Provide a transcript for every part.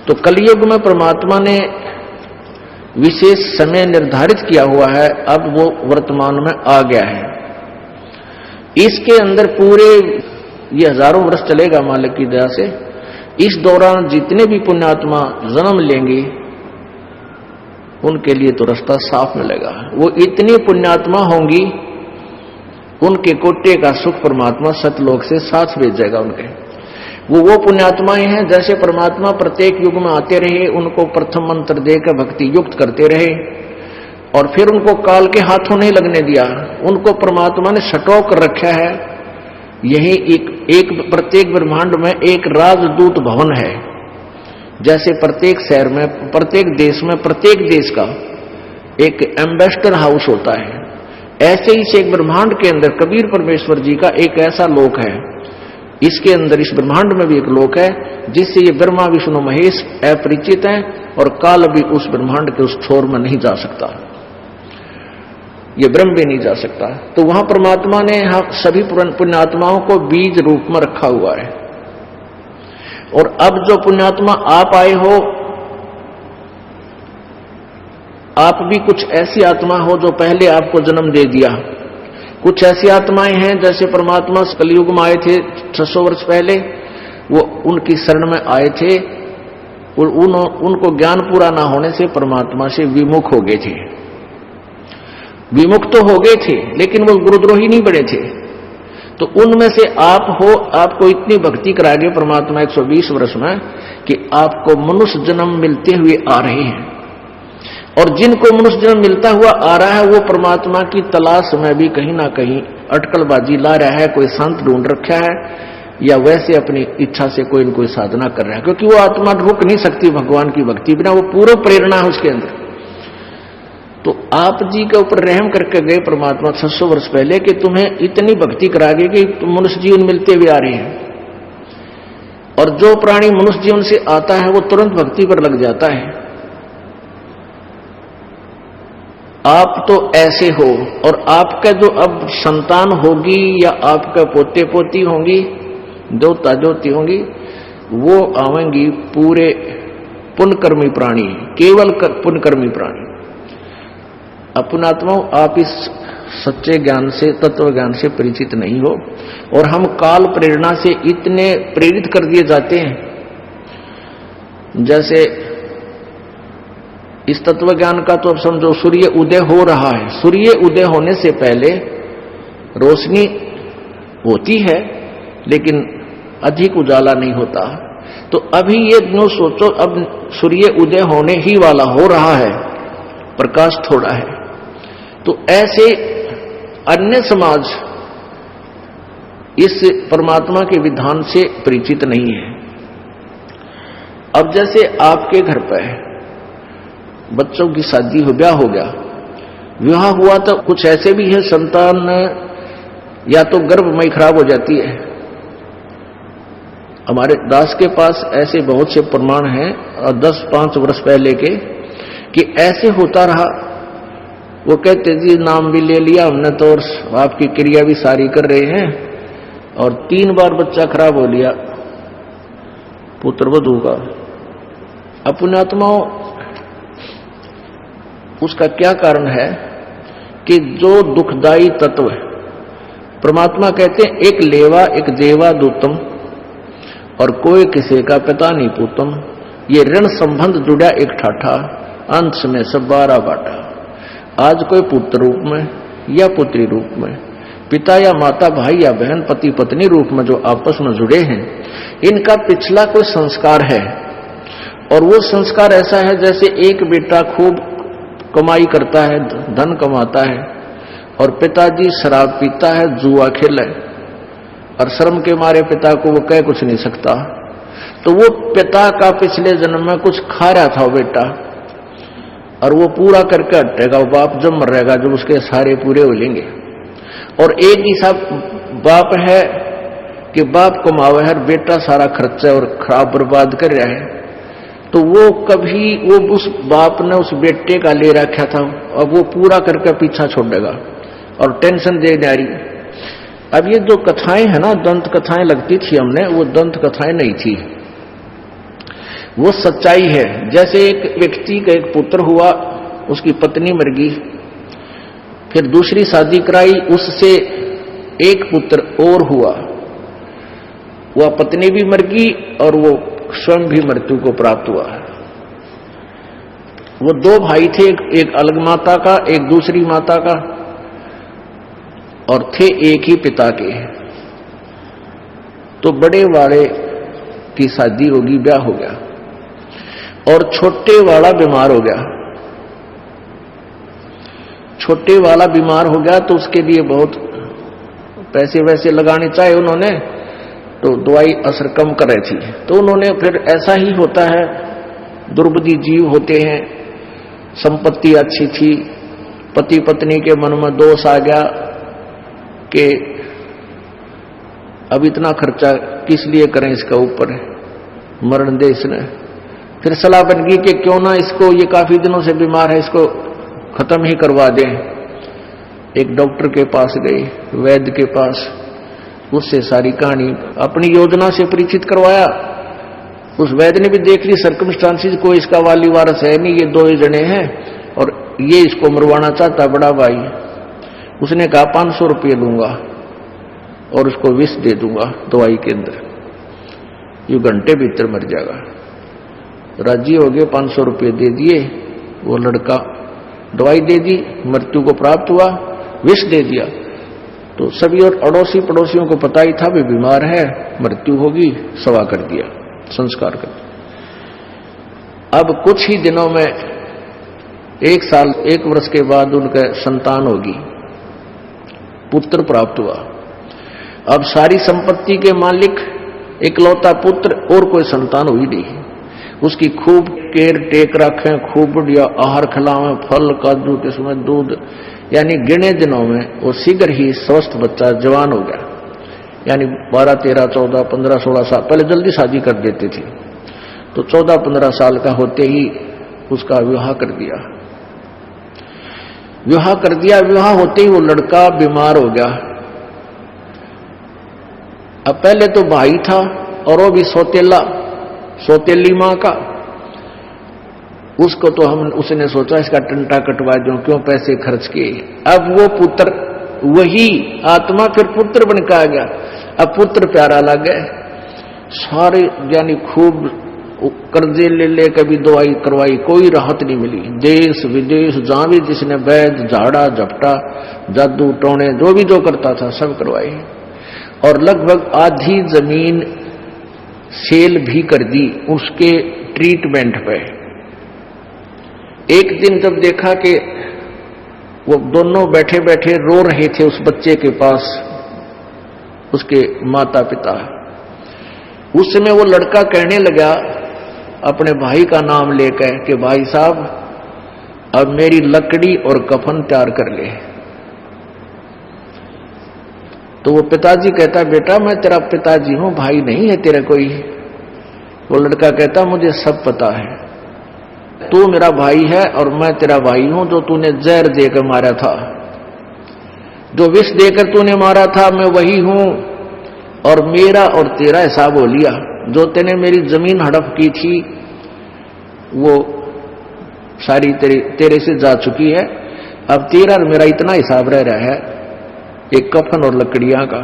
तो कलयुग में परमात्मा ने विशेष समय निर्धारित किया हुआ है, अब वो वर्तमान में आ गया है। इसके अंदर पूरे ये हजारों वर्ष चलेगा मालिक की दया से। इस दौरान जितने भी पुण्यात्मा जन्म लेंगे उनके लिए तो रास्ता साफ मिलेगा। वो इतनी पुण्यात्मा होंगी, उनके कोटे का सुख परमात्मा सतलोक से साथ भेजेगा उनके। वो पुण्यात्माएं हैं जैसे परमात्मा प्रत्येक युग में आते रहे, उनको प्रथम मंत्र देकर भक्ति युक्त करते रहे और फिर उनको काल के हाथों नहीं लगने दिया। उनको परमात्मा ने सटो कर रखा है। यही एक प्रत्येक ब्रह्मांड में एक राजदूत भवन है। जैसे प्रत्येक शहर में, प्रत्येक देश में, प्रत्येक देश का एक एम्बेसडर हाउस होता है, ऐसे ही एक ब्रह्मांड के अंदर कबीर परमेश्वर जी का एक ऐसा लोक है। इसके अंदर इस ब्रह्मांड में भी एक लोक है जिससे ये ब्रह्मा विष्णु महेश अपरिचित हैं और काल भी उस ब्रह्मांड के उस छोर में नहीं जा सकता, ये ब्रह्म भी नहीं जा सकता। तो वहां परमात्मा ने सभी पुण्यात्माओं को बीज रूप में रखा हुआ है। और अब जो पुण्यात्मा आप आए हो, आप भी कुछ ऐसी आत्मा हो जो पहले आपको जन्म दे दिया। कुछ ऐसी आत्माएं हैं जैसे परमात्मा कलयुग में आए थे 600 वर्ष पहले, वो उनकी शरण में आए थे और उनको ज्ञान पूरा ना होने से परमात्मा से विमुख हो गए थे। विमुख तो हो गए थे लेकिन वो गुरुद्रोही नहीं बने थे। तो उनमें से आप हो, आपको इतनी भक्ति कराएंगे परमात्मा 120 वर्ष में कि आपको मनुष्य जन्म मिलते हुए आ रहे हैं। और जिनको मनुष्य जन्म मिलता हुआ आ रहा है वो परमात्मा की तलाश में भी कहीं ना कहीं अटकलबाजी ला रहा है, कोई संत ढूंढ रखा है या वैसे अपनी इच्छा से कोई न कोई साधना कर रहा है, क्योंकि वो आत्मा रुक नहीं सकती भगवान की भक्ति बिना, वो पूरा प्रेरणा है उसके अंदर। तो आप जी के ऊपर रहम करके गए परमात्मा 600 वर्ष पहले कि तुम्हें इतनी भक्ति करागे कि तुम मनुष्य जीवन मिलते हुए आ रहे हैं। और जो प्राणी मनुष्य जीवन से आता है वो तुरंत भक्ति पर लग जाता है। आप तो ऐसे हो और आपका जो अब संतान होगी या आपका पोते पोती होंगी, दोता दोती होंगी, वो आवेंगी पूरे पुण्यकर्मी प्राणी, केवल पुण्यकर्मी प्राणी। पुण्यात्माओं, आप इस सच्चे ज्ञान से, तत्व ज्ञान से परिचित नहीं हो और हम काल प्रेरणा से इतने प्रेरित कर दिए जाते हैं। जैसे इस तत्व ज्ञान का तो अब समझो सूर्य उदय हो रहा है, सूर्य उदय होने से पहले रोशनी होती है लेकिन अधिक उजाला नहीं होता। तो अभी ये जो सोचो, अब सूर्य उदय होने ही वाला हो रहा है, प्रकाश थोड़ा है। तो ऐसे अन्य समाज इस परमात्मा के विधान से परिचित नहीं है। अब जैसे आपके घर पर बच्चों की शादी हो, ब्याह हो गया, विवाह हुआ, तो कुछ ऐसे भी है संतान या तो गर्भमय खराब हो जाती है। हमारे दास के पास ऐसे बहुत से प्रमाण हैं 10-5 वर्ष पहले के कि ऐसे होता रहा। वो कहते जी नाम भी ले लिया हमने तो और आपकी क्रिया भी सारी कर रहे हैं और 3 बार बच्चा खराब हो लिया पुत्र वधू का। पुण्यात्माओं, उसका क्या कारण है कि जो दुखदाई तत्व है, परमात्मा कहते हैं एक लेवा एक देवा दूतम और कोई किसी का पिता नहीं पूतम। ये ऋण संबंध जुड़ा एक ठाठा, अंत में सब 12 बाटा। आज कोई पुत्र रूप में या पुत्री रूप में, पिता या माता, भाई या बहन, पति पत्नी रूप में जो आपस में जुड़े हैं, इनका पिछला कोई संस्कार है। और वो संस्कार ऐसा है जैसे एक बेटा खूब कमाई करता है, धन कमाता है और पिताजी शराब पीता है, जुआ खेले और शर्म के मारे पिता को वो कह कुछ नहीं सकता। तो वो पिता का पिछले जन्म में कुछ खा रहा था वो बेटा और वो पूरा करके हटेगा। वो बाप जब मर रहेगा जब उसके सारे पूरे हो लेंगे। और एक ही सा बाप है कि बाप कमावे है, बेटा सारा खर्चा और खराब बर्बाद कर रहा है। तो वो कभी वो उस बाप ने उस बेटे का ले रखा था, अब वो पूरा करके पीछा छोड़ देगा और टेंशन दे जा रही। अब ये जो कथाएं है ना, दंत कथाएं लगती थी हमने, वो दंत कथाएं नहीं थी। वो सच्चाई है। जैसे एक व्यक्ति का एक पुत्र हुआ, उसकी पत्नी मर गई, फिर दूसरी शादी कराई, उससे एक पुत्र और हुआ, वह पत्नी भी मर गई और वो स्वयं भी मृत्यु को प्राप्त हुआ। वो दो भाई थे, एक अलग माता का, एक दूसरी माता का, और थे एक ही पिता के। तो बड़े वाले की शादी होगी, ब्याह हो गया, और छोटे वाला बीमार हो गया। छोटे वाला बीमार हो गया तो उसके लिए बहुत पैसे वैसे लगाने चाहे उन्होंने, तो दवाई असर कम कर रही थी। तो उन्होंने फिर, ऐसा ही होता है, दुर्बुद्धि जीव होते हैं, संपत्ति अच्छी थी, पति पत्नी के मन में दोष आ गया कि अब इतना खर्चा किस लिए करें, इसका ऊपर मरण दे इसने। फिर सलाह बन गई कि क्यों ना इसको, ये काफी दिनों से बीमार है, इसको खत्म ही करवा दें। एक डॉक्टर के पास गई, वैद्य के पास, उससे सारी कहानी अपनी योजना से परिचित करवाया। उस वैद्य ने भी देख ली सर्कमस्टांसिस, कोई इसका वाली वारस है नहीं, ये दो ही जने हैं और ये इसको मरवाना चाहता बड़ा भाई। उसने कहा 500 रुपये लूंगा और उसको विष दे दूंगा दवाई के अंदर, ये घंटे भीतर मर जाएगा। राजी हो गए, 500 रुपये दे दिए। वो लड़का दवाई दे दी, मृत्यु को प्राप्त हुआ, विष दे दिया। तो सभी और अड़ोसी पड़ोसियों को पता ही था भी बीमार है, मृत्यु होगी, सवा कर दिया, संस्कार कर दिया। अब कुछ ही दिनों में, 1 साल 1 वर्ष के बाद उनका संतान होगी, पुत्र प्राप्त हुआ। अब सारी संपत्ति के मालिक इकलौता पुत्र, और कोई संतान हुई नहीं। उसकी खूब केयर टेक रखें, खूब बढ़िया आहार खिलावें, फल काजू किस्में दूध, यानी गिने दिनों में वो शीघ्र ही स्वस्थ बच्चा जवान हो गया। यानी 12, 13, 14, 15, 16 साल, पहले जल्दी शादी कर देते थे, तो 14, 15 साल का होते ही उसका विवाह कर दिया। विवाह होते ही वो लड़का बीमार हो गया। अब पहले तो भाई था और वो भी सौतेली मां का, उसको तो उसने सोचा इसका टंटा कटवा दूं, क्यों पैसे खर्च किए। अब वो पुत्र, वही आत्मा फिर पुत्र बन के आ गया। अब पुत्र प्यारा लग गए, सारे यानी खूब कर्जे ले कभी दवाई करवाई, कोई राहत नहीं मिली। देश विदेश जहां भी जिसने वैद्य, झाड़ा झपटा, जादू टोने, जो भी जो करता था सब करवाई, और लगभग आधी जमीन सेल भी कर दी उसके ट्रीटमेंट पे। एक दिन जब देखा कि वो दोनों बैठे बैठे रो रहे थे उस बच्चे के पास, उसके माता पिता, उस समय वो लड़का कहने लगा अपने भाई का नाम लेकर कि भाई साहब अब मेरी लकड़ी और कफन तैयार कर ले। तो वो पिताजी कहता बेटा मैं तेरा पिताजी हूं, भाई नहीं है तेरा कोई। वो लड़का कहता मुझे सब पता है, तू मेरा भाई है और मैं तेरा भाई हूं। जो तूने जहर देकर मारा था, जो विष देकर तूने मारा था, मैं वही हूं, और मेरा और तेरा हिसाब हो लिया। जो तेने मेरी जमीन हड़प की थी वो सारी तेरे से जा चुकी है। अब तेरा और मेरा इतना हिसाब रह रहा है, एक कफन और लकड़ियां का।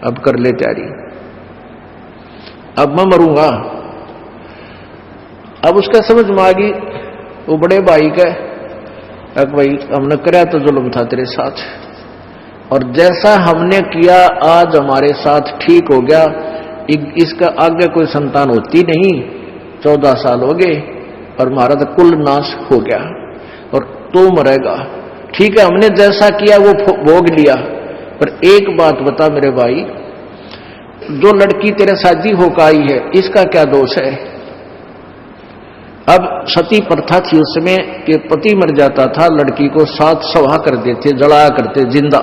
अब कर ले तैयारी, अब मैं मरूंगा। अब उसका समझ में आ गई वो बड़े भाई का, अब भाई हमने कराया तो जुल्म था तेरे साथ, और जैसा हमने किया आज हमारे साथ ठीक हो गया, इसका आगे कोई संतान होती नहीं। 14 साल हो गए और हमारा तो कुल नाश हो गया और तू मरेगा। ठीक है, हमने जैसा किया वो भोग लिया, पर एक बात बता मेरे भाई, जो लड़की तेरे शादी होकर आई है इसका क्या दोष है? अब सती प्रथा थी उसमें कि पति मर जाता था, लड़की को साथ सवा कर देते, जलाया करते जिंदा।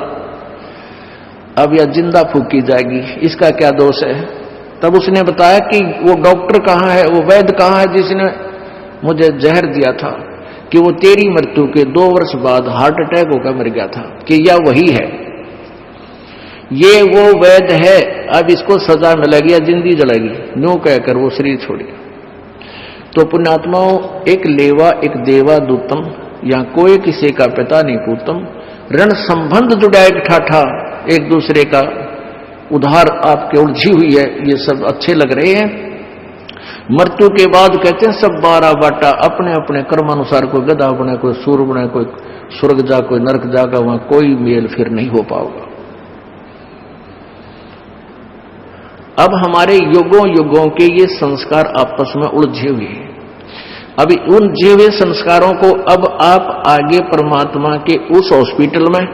अब यह जिंदा फूकी जाएगी, इसका क्या दोष है? तब उसने बताया कि वो डॉक्टर कहाँ है, वो वैद्य कहाँ है जिसने मुझे जहर दिया था, कि वो तेरी मृत्यु के 2 वर्ष बाद हार्ट अटैक होकर मर गया था, कि यह वही है, ये वो वैद्य है। अब इसको सजा मिलेगी या जिंदगी जलेगी, न्यू कहकर वो शरीर छोड़ी। तो पुण्यात्माओं, एक लेवा एक देवा दूतम, या कोई किसी का पिता नहीं पूतम, ऋण संबंध जुड़ा एक ठाठा, एक दूसरे का उधार आपके उलझी हुई है, ये सब अच्छे लग रहे हैं। मृत्यु के बाद कहते हैं सब 12 बाटा, अपने अपने कर्मानुसार, कोई गधा बने, कोई सूर बने, कोई स्वर्ग जा, कोई नरक जागा, वहां कोई मेल फिर नहीं हो पाएगा। अब हमारे युगों युगों के ये संस्कार आपस में उलझे हुए हैं। अभी उलझे हुए संस्कारों को अब आप आगे परमात्मा के उस हॉस्पिटल में,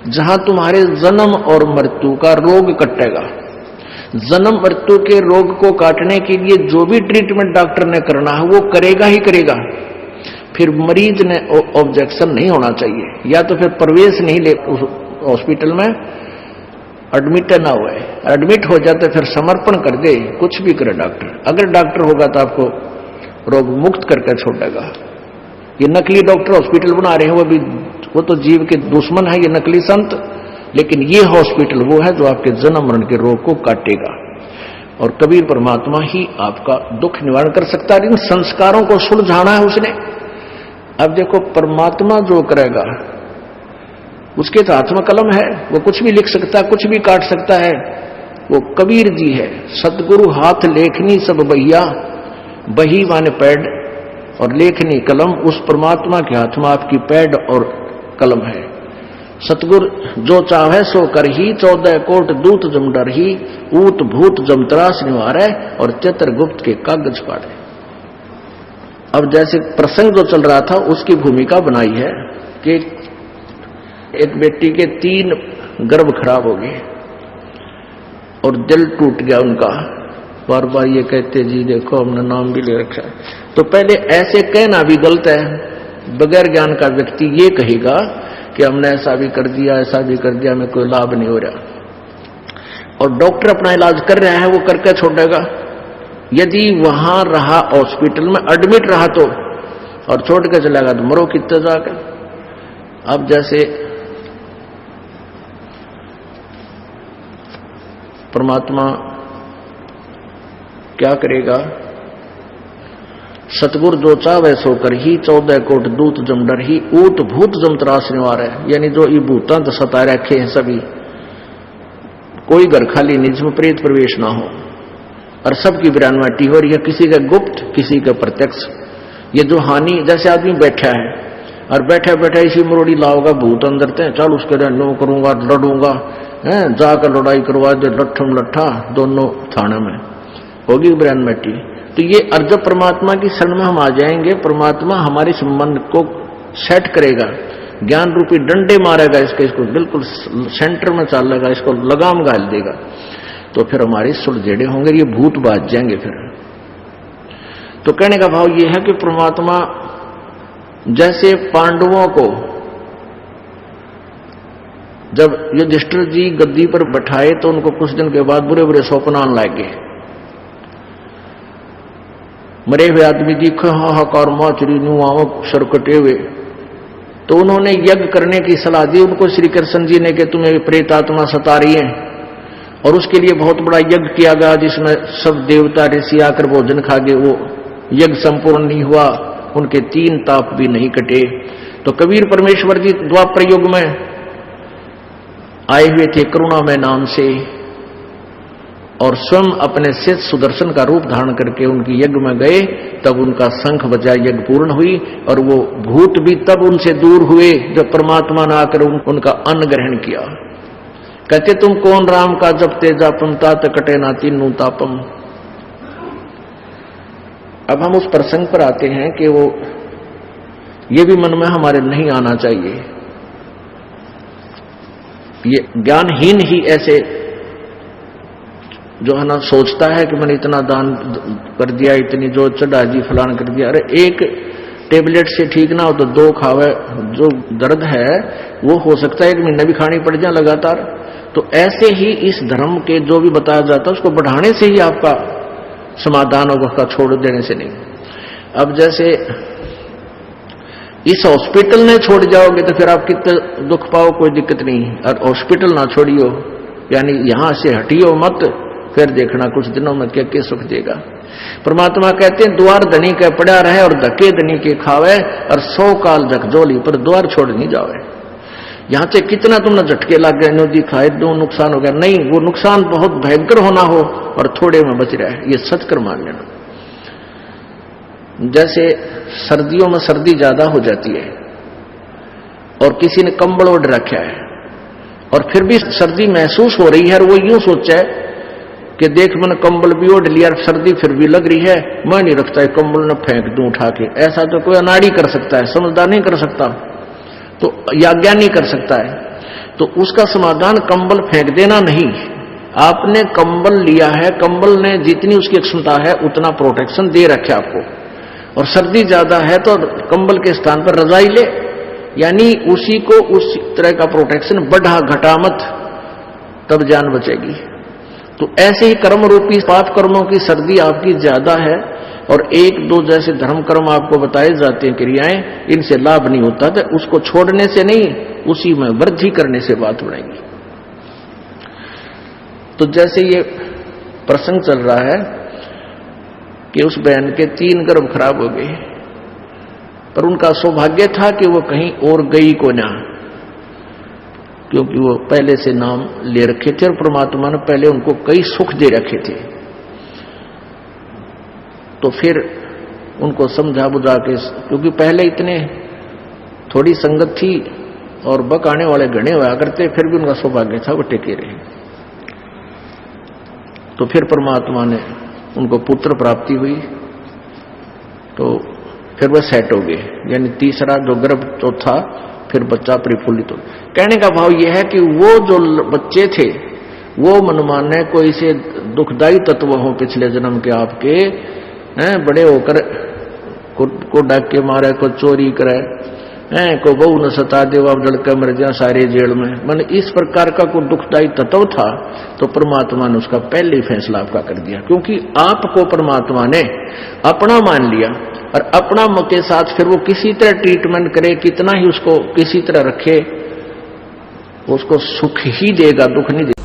जहां तुम्हारे जन्म और मृत्यु का रोग कटेगा, जन्म मृत्यु के रोग को काटने के लिए जो भी ट्रीटमेंट डॉक्टर ने करना है वो करेगा ही करेगा। फिर मरीज ने ऑब्जेक्शन नहीं होना चाहिए, या तो फिर प्रवेश नहीं ले उस हॉस्पिटल में, एडमिट ना हुए, एडमिट हो जाते फिर समर्पण कर दे, कुछ भी करे डॉक्टर। अगर डॉक्टर होगा तो आपको रोग मुक्त करके छोड़ेगा। ये नकली डॉक्टर हॉस्पिटल बना रहे हैं, वो तो जीव के दुश्मन है, ये नकली संत। लेकिन ये हॉस्पिटल वो है जो आपके जन्म मरण के रोग को काटेगा, और कबीर परमात्मा ही आपका दुख निवारण कर सकता है। इन संस्कारों को सुलझाना है उसने। अब देखो, परमात्मा जो करेगा उसके तो हाथ में कलम है, वो कुछ भी लिख सकता है, कुछ भी काट सकता है। वो कबीर जी है, सतगुरु हाथ लेखनी सब बहिया, बही माने पैड और लेखनी कलम, उस परमात्मा के हाथ में आपकी पैड और कलम है। सतगुर जो चाहे सो कर ही, 14 कोट दूत जम डर ही, ऊत भूत जम त्रास निवारे, और चित्रगुप्त के कागज पाड़े। अब जैसे प्रसंग जो चल रहा था उसकी भूमिका बनाई है कि एक बेटी के 3 गर्भ खराब हो गए और दिल टूट गया उनका। बार बार ये कहते जी देखो हमने नाम भी ले रखा है। तो पहले ऐसे कहना भी गलत है। बगैर ज्ञान का व्यक्ति ये कहेगा कि हमने ऐसा भी कर दिया, ऐसा भी कर दिया, हमें कोई लाभ नहीं हो रहा, और डॉक्टर अपना इलाज कर रहा है, वो करके छोड़ेगा। यदि वहां रहा, हॉस्पिटल में एडमिट रहा तो, और छोड़ के चलेगा तो मरो कितने जाकर। अब जैसे परमात्मा क्या करेगा, सतगुर जो चावे सो कर ही, 14 कोट दूत जम डर ही, ऊत भूत जम त्रास निवार है। यानी जो ये भूतां तो सता रखे हैं सभी, कोई घर खाली नहीं जिसमें प्रेत प्रवेश ना हो, और सबकी बिरानवाटी हो रही है, किसी का गुप्त किसी का प्रत्यक्ष। ये जो हानि, जैसे आदमी बैठा है और बैठा बैठा इसी मरोड़ी लाओगा भूत अंदर थे, चल उसके नो करूंगा, लड़ूंगा, जाकर लड़ाई करवा दे, लट्ठम लट्ठा दोनों थाने में होगी बिरानवाटी। तो ये अर्ज परमात्मा की शरण में हम आ जाएंगे, परमात्मा हमारे संबंध को सेट करेगा, ज्ञान रूपी डंडे मारेगा, इसको बिल्कुल सेंटर में चालेगा, इसको लगाम घाल देगा, तो फिर हमारे सुलझेड़े होंगे, ये भूत बाज जाएंगे फिर। तो कहने का भाव ये है कि परमात्मा जैसे पांडवों को जब युधिष्ठिर जी गद्दी पर बैठाए तो उनको कुछ दिन के बाद बुरे बुरे सपन आने लगे। मरे हुए आदमी दिखे, हाहाकार माचरी नुआओ सर कटे हुए, तो उन्होंने यज्ञ करने की सलाह दी उनको श्री कृष्ण जी ने कि तुम्हें प्रेत आत्मा सता रही है, और उसके लिए बहुत बड़ा यज्ञ किया गया जिसमें सब देवता ऋषि आकर भोजन खा गए। वो यज्ञ संपूर्ण नहीं हुआ, उनके 3 ताप भी नहीं कटे। तो कबीर परमेश्वर जी द्वापर युग में आए हुए थे करुणामय नाम से, और स्वयं अपने शिष्य सुदर्शन का रूप धारण करके उनकी यज्ञ में गए, तब उनका शंख बजा, यज्ञ पूर्ण हुई, और वो भूत भी तब उनसे दूर हुए जब परमात्मा ने आकर उनका अन्न ग्रहण किया। कहते तुम कौन राम का जपते जापम, तात कटे ना तीनू तापम। अब हम उस प्रसंग पर आते हैं कि वो ये भी मन में हमारे नहीं आना चाहिए। ये ज्ञानहीन ही ऐसे जो है ना सोचता है कि मैंने इतना दान कर दिया, इतनी जो चढ़ा दी फलान कर दिया। अरे एक टेबलेट से ठीक ना हो तो 2 खावे, जो दर्द है वो हो सकता है 1 महीना भी खानी पड़ जाए लगातार। तो ऐसे ही इस धर्म के जो भी बताया जाता है उसको बढ़ाने से ही आपका समाधान होगा, उसका छोड़ देने से नहीं। अब जैसे इस हॉस्पिटल ने छोड़ जाओगे तो फिर आप कितना दुख पाओ, कोई दिक्कत नहीं। और हॉस्पिटल ना छोड़ियो, यानी यहां से हटियो मत, फिर देखना कुछ दिनों में क्या क्या सुख देगा। परमात्मा कहते हैं द्वार धनी के पड़ा रहे और धके धनी के खावे, और 100 काल झकझोली पर द्वार छोड़ नहीं जावे। यहां से कितना तुमने झटके लग गए, नदी खाए, दो नुकसान हो गया, नहीं, वो नुकसान बहुत भयंकर होना हो और थोड़े में बच रहा है, ये सच कर मान लेना। जैसे सर्दियों में सर्दी ज्यादा हो जाती है और किसी ने कंबल ओढ़ रखा है और फिर भी सर्दी महसूस हो रही है, और वो यूं सोचा है कि देख मैंने कंबल भी ओढ़ लिया, सर्दी फिर भी लग रही है, मैं नहीं रखता है कंबल न फेंक दूं उठा के। ऐसा तो कोई अनाड़ी कर सकता है, समझदार नहीं कर सकता, तो याज्ञा नहीं कर सकता है। तो उसका समाधान कंबल फेंक देना नहीं, आपने कंबल लिया है, कंबल ने जितनी उसकी क्षमता है उतना प्रोटेक्शन दे रखे आपको, और सर्दी ज्यादा है तो कंबल के स्थान पर रजाई ले, यानी उसी को उस तरह का प्रोटेक्शन बढ़ा घटा मत, तब जान बचेगी। तो ऐसे ही कर्म रूपी पाप कर्मों की सर्दी आपकी ज्यादा है, और 1-2 जैसे धर्म कर्म आपको बताए जाते हैं क्रियाएं, इनसे लाभ नहीं होता, तो उसको छोड़ने से नहीं, उसी में वृद्धि करने से बात बढ़ेगी। तो जैसे ये प्रसंग चल रहा है कि उस बहन के 3 गर्भ खराब हो गए, पर उनका सौभाग्य था कि वो कहीं और गई को ना, क्योंकि वो पहले से नाम ले रखे थे और परमात्मा ने पहले उनको कई सुख दे रखे थे। तो फिर उनको समझा बुझा के, क्योंकि पहले इतने थोड़ी संगत थी और बकाने वाले घने हुआ करते, फिर भी उनका सौभाग्य था वो टिके रहे। तो फिर परमात्मा ने उनको पुत्र प्राप्ति हुई, तो फिर वह सेट हो गए, यानी तीसरा जो गर्भ तो था, फिर बच्चा परिफुल्लित हो। कहने का भाव यह है कि वो जो बच्चे थे वो मनमाने कोई से दुखदायी तत्व हो पिछले जन्म के आपके, बड़े होकर को डाक के मारे, को चोरी करे, को बहू न सता दे, आप जड़ के मर जाए सारे जेल में, मैंने इस प्रकार का कोई दुखदायी तत्व था, तो परमात्मा ने उसका पहले ही फैसला आपका कर दिया, क्योंकि आपको परमात्मा ने अपना मान लिया, और अपना के साथ फिर वो किसी तरह ट्रीटमेंट करे, कितना ही उसको किसी तरह रखे, उसको सुख ही देगा, दुख नहीं देगा।